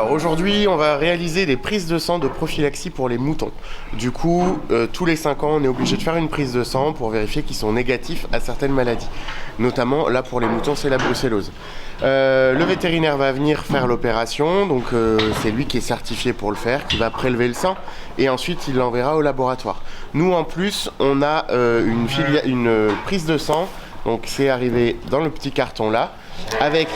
Alors aujourd'hui, on va réaliser des prises de sang de prophylaxie pour les moutons. Du coup, tous les 5 ans, on est obligé de faire une prise de sang pour vérifier qu'ils sont négatifs à certaines maladies. Notamment, là pour les moutons, c'est la brucellose. Le vétérinaire va venir faire l'opération, donc c'est lui qui est certifié pour le faire, qui va prélever le sang et ensuite il l'enverra au laboratoire. Nous en plus, on a une prise de sang, donc c'est arrivé dans le petit carton là, avec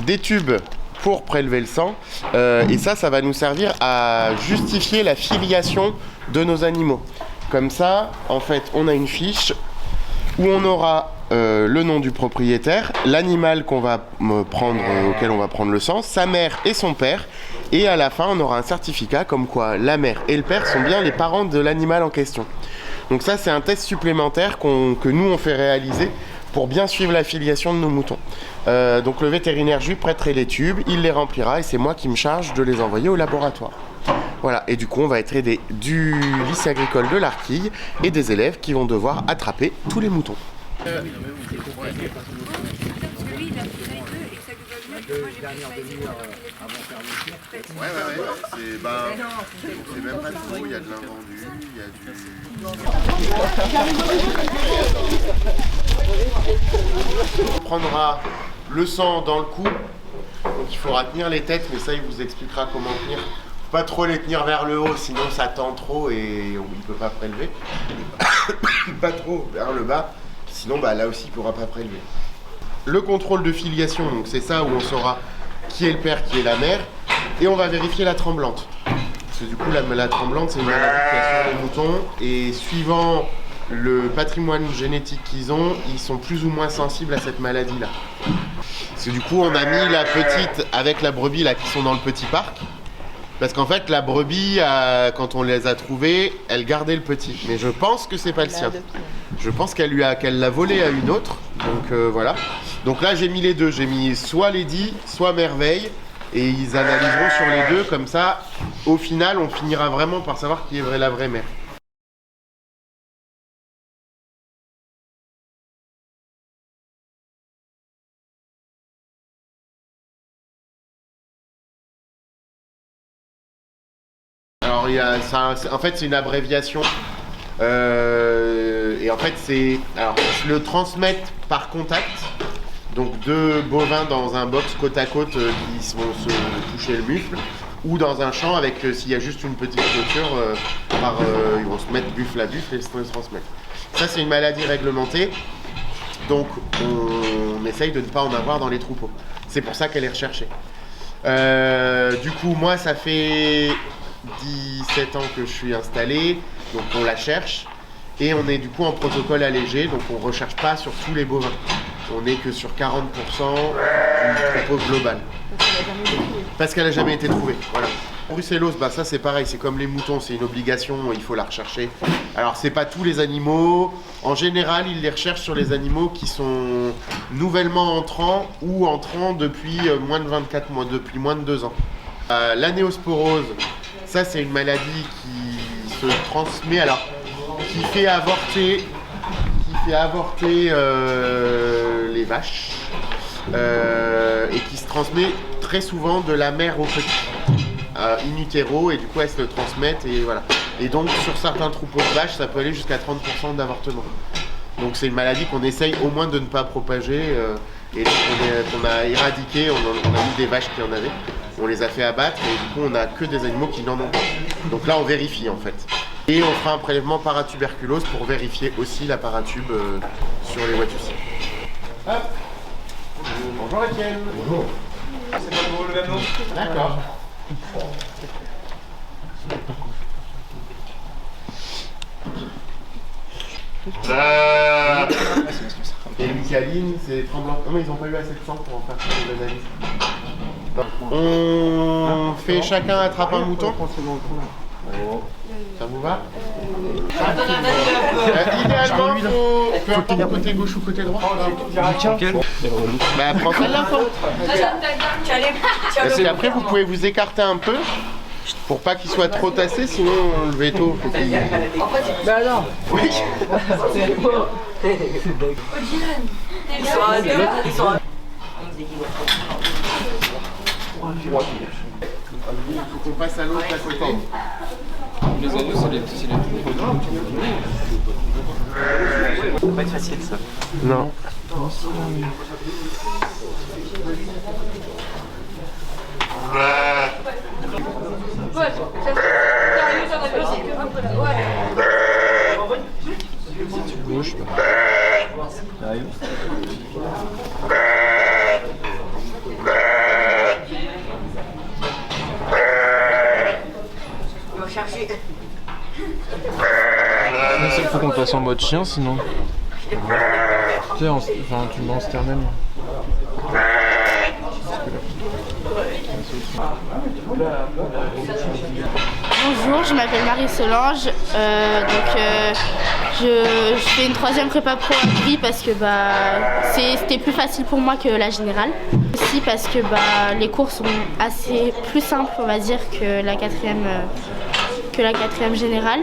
des tubes pour prélever le sang, et ça va nous servir à justifier la filiation de nos animaux. Comme ça, en fait, on a une fiche où on aura le nom du propriétaire, l'animal qu'on va prendre, auquel on va prendre le sang, sa mère et son père, et à la fin, on aura un certificat comme quoi la mère et le père sont bien les parents de l'animal en question. Donc ça, c'est un test supplémentaire que nous, on fait réaliser pour bien suivre la filiation de nos moutons. Donc le vétérinaire, je lui prêterai les tubes, il les remplira et c'est moi qui me charge de les envoyer au laboratoire. Voilà, et du coup on va être aidé du lycée agricole de l'Arquille et des élèves qui vont devoir attraper tous les moutons. Ouais, c'est même pas trop, il y a de l'invendu, il y a du... On prendra le sang dans le cou, donc il faudra tenir les têtes, mais ça il vous expliquera comment tenir. Faut pas trop les tenir vers le haut, sinon ça tend trop et on ne peut pas prélever. Pas trop vers le bas, sinon là aussi il ne pourra pas prélever. Le contrôle de filiation, donc c'est ça où on saura qui est le père, qui est la mère, et on va vérifier la tremblante. Parce que du coup la tremblante c'est une maladie qui a sur les moutons, et suivant le patrimoine génétique qu'ils ont, ils sont plus ou moins sensibles à cette maladie-là. Parce que du coup on a mis la petite avec la brebis là qui sont dans le petit parc, parce qu'en fait la brebis, quand on les a trouvées, elle gardait le petit. Mais je pense que c'est pas le sien. Je pense qu'elle l'a volé à une autre, donc voilà. Donc là j'ai mis les deux, j'ai mis soit Lady, soit Merveille, et ils analyseront sur les deux, comme ça, au final on finira vraiment par savoir qui est la vraie mère. Alors en fait c'est une abréviation, et en fait c'est le transmettre par contact. Donc 2 bovins dans un box côte à côte qui vont se toucher le buffle, ou dans un champ avec, s'il y a juste une petite clôture, ils vont se mettre buffle à buffle et se transmettre. Ça c'est une maladie réglementée, donc on essaye de ne pas en avoir dans les troupeaux. C'est pour ça qu'elle est recherchée. Du coup moi ça fait 17 ans que je suis installé, donc on la cherche, et on est du coup en protocole allégé, donc on ne recherche pas sur tous les bovins. On n'est que sur 40% du troupeau global. Parce qu'elle n'a jamais été trouvée. Voilà. Brucellose, ça c'est pareil, c'est comme les moutons, c'est une obligation, il faut la rechercher. Alors c'est pas tous les animaux, en général ils les recherchent sur les animaux qui sont nouvellement entrants ou entrants depuis moins de 24 mois, depuis moins de 2 ans. La néosporose, ça c'est une maladie qui se transmet, qui fait avorter les vaches, et qui se transmet très souvent de la mère au petit, in utero, et du coup elles se le transmettent, et voilà. Et donc sur certains troupeaux de vaches ça peut aller jusqu'à 30% d'avortement. Donc c'est une maladie qu'on essaye au moins de ne pas propager, et qu'on a éradiqué. On a mis des vaches qui en avaient, on les a fait abattre, et du coup on n'a que des animaux qui n'en ont pas. Donc là on vérifie en fait. Et on fera un prélèvement paratuberculose pour vérifier aussi la paratube sur les Watusi. Hop. Bonjour Étienne. Bonjour. C'est pas le même nom. D'accord. Et Micaline, c'est tremblant. Non mais ils n'ont pas eu assez de sang pour en faire des analyses. On fait chacun attrape un mouton. Ça vous va? Idéalement, faut côté gauche ou côté droit. Prends celle-là. Parce qu'après, vous pouvez vous écarter un peu pour pas qu'il soit trop tassé, sinon le veto faut qu'il... Bah non. Oui. Il faut qu'on passe à l'autre à côté. Les agneaux, c'est les petits. Ça va pas être facile ça. Non. Si tu bouges. Sérieux? Il faut qu'on passe en mode chien sinon. Tu sais, enfin, tu me mets en sternel. Bonjour, je m'appelle Marie-Solange. Je fais une 3e prépa pro à Gris parce que c'était plus facile pour moi que la générale. Aussi parce que les cours sont assez plus simples, on va dire, que la 4e générale.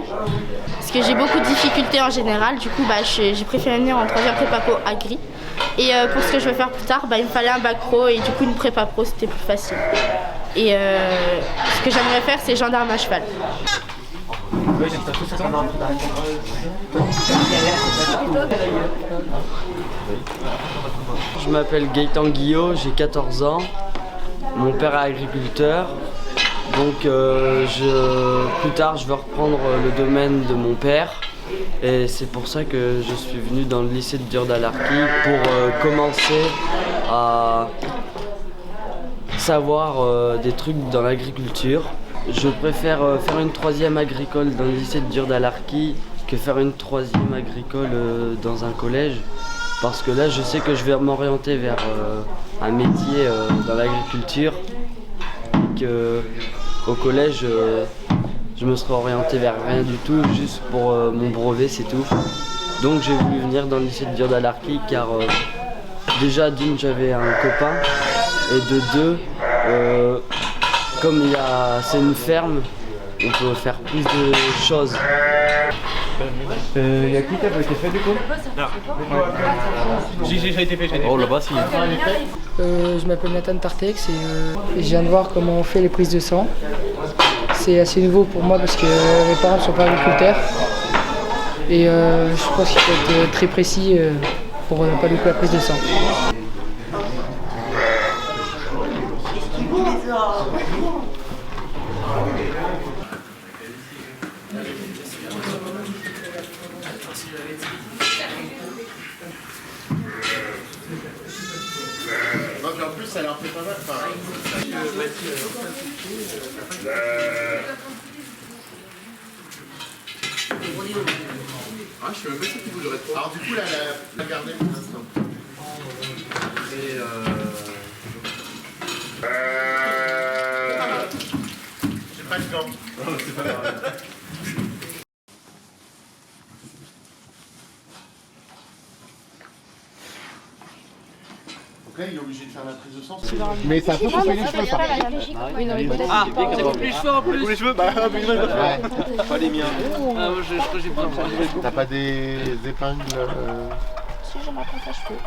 Parce que j'ai beaucoup de difficultés en général, du coup j'ai préféré venir en 3e prépa pro à Gris. Et pour ce que je veux faire plus tard, il me fallait un bac pro et du coup une prépa pro c'était plus facile. Et ce que j'aimerais faire, c'est gendarme à cheval. Je m'appelle Gaëtan Guillot, j'ai 14 ans. Mon père est agriculteur. Donc plus tard, je vais reprendre le domaine de mon père. Et c'est pour ça que je suis venu dans le lycée de Dieure-d'Alarky pour commencer à savoir des trucs dans l'agriculture. Je préfère faire une 3e agricole dans le lycée de Dieure-d'Alarky que faire une 3e agricole dans un collège. Parce que là, je sais que je vais m'orienter vers un métier dans l'agriculture. Et qu'au collège, je me serais orienté vers rien du tout, juste pour mon brevet, c'est tout. Donc j'ai voulu venir dans le lycée de Dieure-d'Alarky car déjà d'une, j'avais un copain et de deux, comme c'est une ferme, on peut faire plus de choses. Il y a qui qui a été fait du coup? Non. J'ai été fait. Oh là-bas si. Je m'appelle Nathan Tartex et je viens de voir comment on fait les prises de sang. C'est assez nouveau pour moi parce que mes parents ne sont pas agriculteurs. Et je pense qu'il faut être très précis pour ne pas louper la prise de sang. En plus, ça leur fait pas mal. Je sais même pas si tu bougerais trop. Alors du coup, là, la garder pour l'instant. Et J'ai pas de gants. c'est pas grave. Donc là, il est obligé de faire la prise de sang. Mais ça peut couper les cheveux, par contre. Ah, ça coupe les cheveux en plus. Les cheveux, pas les miens. Ah, moi, je crois que j'ai pas besoin. T'as pas des épingles Si j'ai ma pince à cheveux.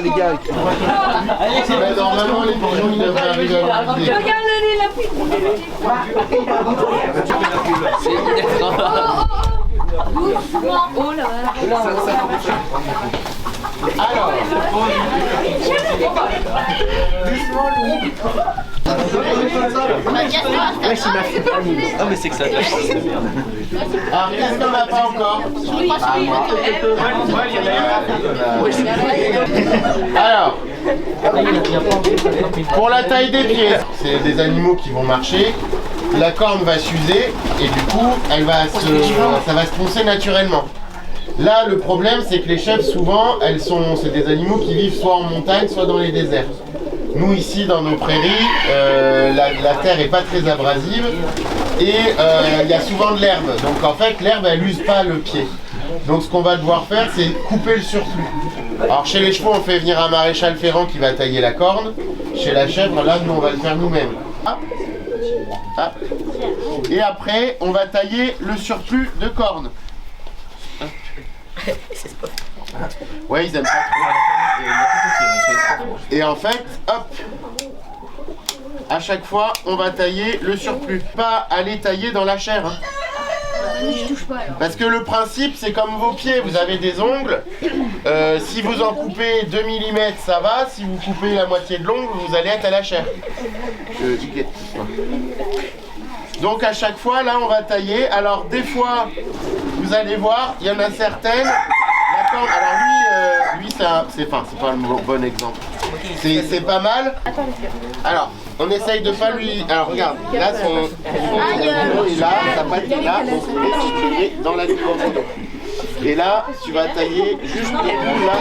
Les gars. Mais normalement, les pigeons, ils devraient arriver à l'enlever. Regarde-le, il a pris. Oh là là. Alors, Ah, mais c'est que ça tâche, c'est merde. alors qu'est-ce qu'on n'a pas encore? Alors, pour la taille des pieds, c'est des animaux qui vont marcher. La corne va s'user et du coup, ça va se poncer naturellement. Là, le problème, c'est que les chèvres, souvent, c'est des animaux qui vivent soit en montagne, soit dans les déserts. Nous, ici, dans nos prairies, la terre n'est pas très abrasive et il y a souvent de l'herbe. Donc, en fait, l'herbe, elle n'use pas le pied. Donc, ce qu'on va devoir faire, c'est couper le surplus. Alors, chez les chevaux, on fait venir un maréchal ferrant qui va tailler la corne. Chez la chèvre, là, nous, on va le faire nous-mêmes. Et après, on va tailler le surplus de corne. Ouais, ils aiment pas trop. Et en fait, hop, à chaque fois, on va tailler le surplus. Pas aller tailler dans la chair. Hein. Parce que le principe, c'est comme vos pieds, vous avez des ongles. Si vous en coupez 2 mm, ça va. Si vous coupez la moitié de l'ongle, vous allez être à la chair. Donc à chaque fois, là, on va tailler. Alors des fois, vous allez voir, il y en a certaines. D'accord. Alors lui, c'est pas le bon exemple. C'est pas mal. Alors, on essaye de pas lui. Alors regarde, là son est là, sa patte est là, donc il est dans la dimension. Et là, tu vas tailler juste le bout là.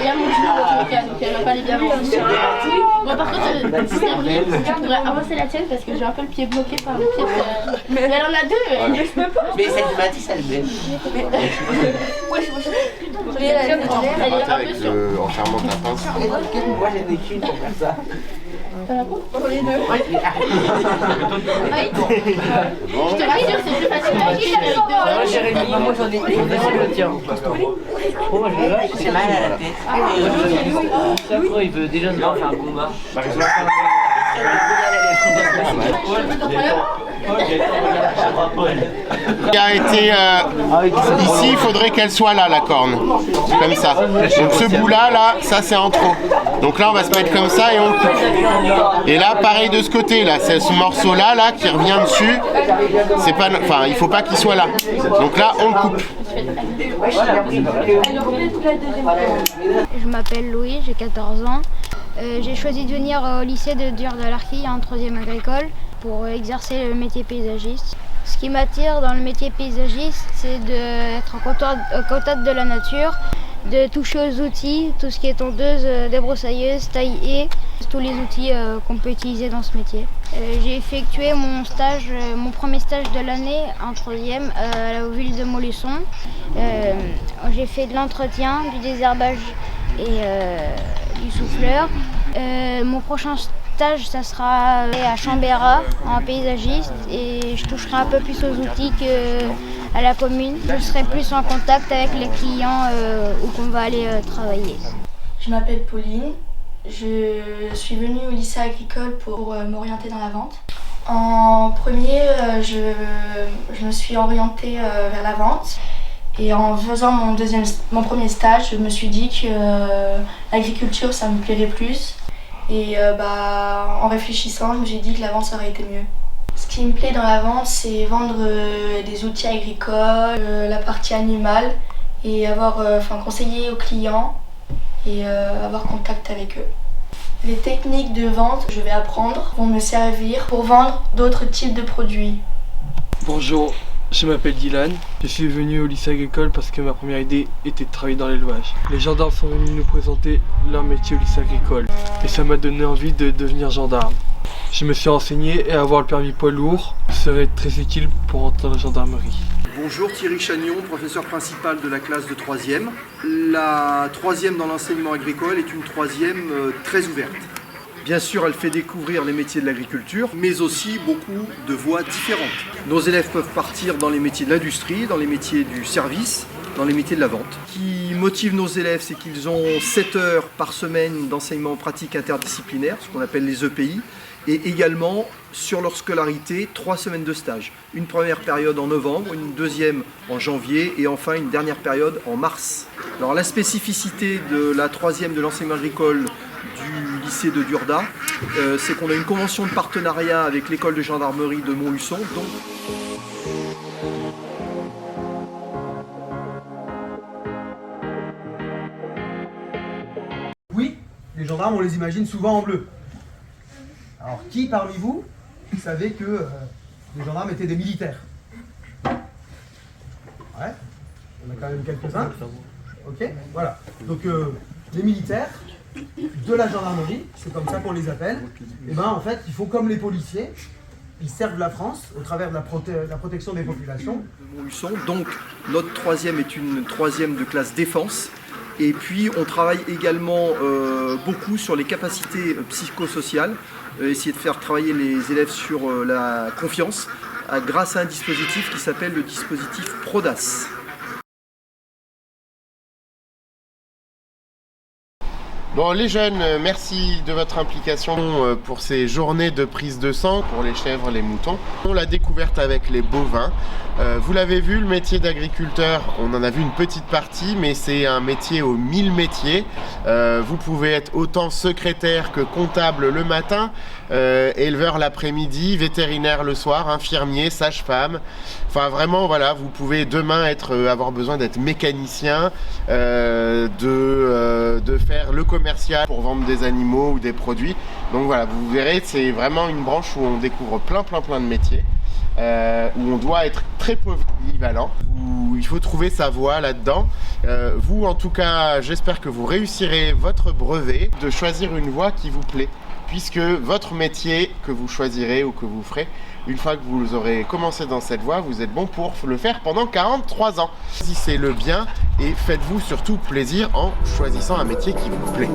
Bon, par contre, si tu pourrais avancer la tienne parce que j'ai un peu le pied bloqué par le pied. Mais elle en a deux. Mais cette Mathis, elle m'aime. Elle est un peu sûre. En fermant ta pince. Moi, j'en ai qu'une pour faire ça. Je te rassure, c'est plus facile à agir avec deux. Jérémy, moi j'en ai une, le tien. Oh, j'ai mal à la tête. Il veut déjà se faire un combat. Qui a été ici, il faudrait qu'elle soit là, la corne, comme ça. Donc ce bout là, ça c'est en trop. Donc là on va se mettre comme ça et on coupe. Et là pareil de ce côté là, c'est ce morceau là qui revient dessus. C'est pas, enfin il faut pas qu'il soit là. Donc là on coupe. Je m'appelle Louis, j'ai 14 ans. J'ai choisi de venir au lycée de Dure-de-l'Arquille en 3e agricole pour exercer le métier paysagiste. Ce qui m'attire dans le métier paysagiste, c'est d'être au contact de la nature, de toucher aux outils, tout ce qui est tondeuse, débroussailleuse, taille-haie, tous les outils qu'on peut utiliser dans ce métier. J'ai effectué mon premier stage de l'année en 3e à la ville de Montluçon. J'ai fait de l'entretien, du désherbage et du souffleur. Mon prochain stage, ça sera à Chambérat en paysagiste et je toucherai un peu plus aux outils qu'à la commune. Je serai plus en contact avec les clients où qu'on va aller travailler. Je m'appelle Pauline, je suis venue au lycée agricole pour m'orienter dans la vente. En premier, je me suis orientée vers la vente. Et en faisant mon premier stage, je me suis dit que l'agriculture, ça me plairait plus. Et en réfléchissant, je me suis dit que la vente, ça aurait été mieux. Ce qui me plaît dans la vente, c'est vendre des outils agricoles, la partie animale, et conseiller aux clients et avoir contact avec eux. Les techniques de vente que je vais apprendre vont me servir pour vendre d'autres types de produits. Bonjour, je m'appelle Dylan. Je suis venu au lycée agricole parce que ma première idée était de travailler dans l'élevage. Les gendarmes sont venus nous présenter leur métier au lycée agricole et ça m'a donné envie de devenir gendarme. Je me suis renseigné et avoir le permis poids lourd serait très utile pour entrer dans la gendarmerie. Bonjour, Thierry Chagnon, professeur principal de la classe de 3e. La 3e dans l'enseignement agricole est une 3e très ouverte. Bien sûr, elle fait découvrir les métiers de l'agriculture, mais aussi beaucoup de voies différentes. Nos élèves peuvent partir dans les métiers de l'industrie, dans les métiers du service, dans les métiers de la vente. Ce qui motive nos élèves, c'est qu'ils ont 7 heures par semaine d'enseignement pratique interdisciplinaire, ce qu'on appelle les EPI, et également, sur leur scolarité, 3 semaines de stage. Une première période en novembre, une deuxième en janvier et enfin une dernière période en mars. Alors la spécificité de la 3e de l'enseignement agricole du lycée de Durda, c'est qu'on a une convention de partenariat avec l'école de gendarmerie de Montluçon. Oui, les gendarmes, on les imagine souvent en bleu. Alors, qui parmi vous savait que les gendarmes étaient des militaires? Ouais, on a quand même quelques-uns. Ok, voilà. Donc, les militaires de la gendarmerie, c'est comme ça qu'on les appelle, et ben en fait, ils font comme les policiers, ils servent la France au travers de la protection des populations. Donc, notre 3e est une 3e de classe défense. Et puis on travaille également beaucoup sur les capacités psychosociales, essayer de faire travailler les élèves sur la confiance grâce à un dispositif qui s'appelle le dispositif PRODAS. Bon les jeunes, merci de votre implication pour ces journées de prise de sang pour les chèvres, les moutons. On l'a découverte avec les bovins. Vous l'avez vu, le métier d'agriculteur, on en a vu une petite partie, mais c'est un métier aux 1000 métiers. Vous pouvez être autant secrétaire que comptable le matin, éleveur l'après-midi, vétérinaire le soir, infirmier, sage-femme. Enfin vraiment voilà, vous pouvez demain avoir besoin d'être mécanicien, de faire le commercial pour vendre des animaux ou des produits. Donc voilà, vous verrez, c'est vraiment une branche où on découvre plein de métiers. Où on doit être très polyvalent, où il faut trouver sa voie là-dedans. Vous, en tout cas, j'espère que vous réussirez votre brevet, de choisir une voie qui vous plaît, puisque votre métier que vous choisirez ou que vous ferez, une fois que vous aurez commencé dans cette voie, vous êtes bon pour le faire pendant 43 ans. Choisissez le bien et faites-vous surtout plaisir en choisissant un métier qui vous plaît.